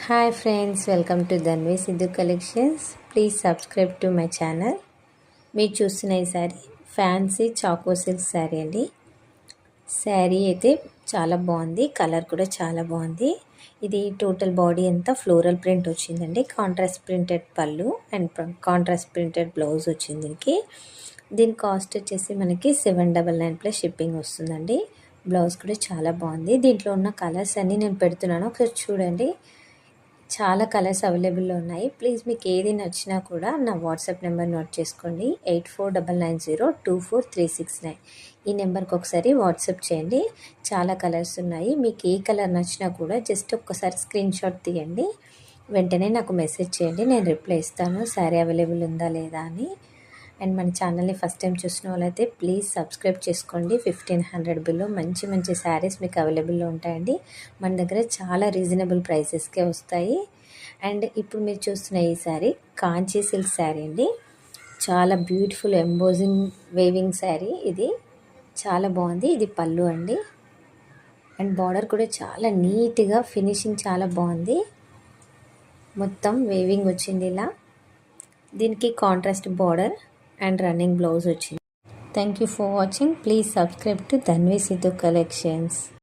Hi friends, welcome to Dhanvi Siddhu collections. Please subscribe to my channel. మీరు చూస్తున్న ఈ sari fancy చాకో సిల్క్ శారీ అండి. శారీ అయితే చాలా బాగుంది, కలర్ కూడా చాలా బాగుంది. ఇది టోటల్ బాడీ అంతా ఫ్లోరల్ ప్రింట్ వచ్చిందండి. కాంట్రాస్ట్ ప్రింటెడ్ పళ్ళు అండ్ కాంట్రాస్ట్ ప్రింటెడ్ బ్లౌజ్ వచ్చింది. దీని కాస్ట్ వచ్చేసి మనకి 799 ప్లస్ షిప్పింగ్ వస్తుందండి. బ్లౌజ్ కూడా చాలా బాగుంది. దీంట్లో ఉన్న కలర్స్ అన్నీ నేను పెడుతున్నాను, ఒకసారి చూడండి. చాలా కలర్స్ అవైలబుల్లో ఉన్నాయి. ప్లీజ్ మీకు ఏది నచ్చినా కూడా నా వాట్సాప్ నెంబర్ నోట్ చేసుకోండి, 8499024369. ఈ నెంబర్కి ఒకసారి వాట్సాప్ చేయండి. చాలా కలర్స్ ఉన్నాయి. మీకు ఏ కలర్ నచ్చినా కూడా జస్ట్ ఒక్కసారి స్క్రీన్ షాట్ తీయండి, వెంటనే నాకు మెసేజ్ చేయండి, నేను రిప్లై ఇస్తాను శారీ అవైలబుల్ ఉందా లేదా అని. అండ్ మన ఛానల్ని ఫస్ట్ టైం చూసిన వాళ్ళైతే ప్లీజ్ సబ్స్క్రైబ్ చేసుకోండి. 1500 బిలో మంచి మంచి శారీస్ మీకు అవైలబుల్లో ఉంటాయండి. మన దగ్గర చాలా రీజనబుల్ ప్రైసెస్కే వస్తాయి. అండ్ ఇప్పుడు మీరు చూస్తున్న ఈ శారీ కాంచీ సిల్క్ శారీ అండి. చాలా బ్యూటిఫుల్ ఎంబోజింగ్ వేవింగ్ శారీ. ఇది చాలా బాగుంది. ఇది పళ్ళు అండి. అండ్ బార్డర్ కూడా చాలా నీట్గా ఫినిషింగ్ చాలా బాగుంది. మొత్తం వేవింగ్ వచ్చింది ఇలా. దీనికి contrast border and running blouse వచ్చింది. Thank you for watching. Please subscribe to Dhanvi Siddhu collections.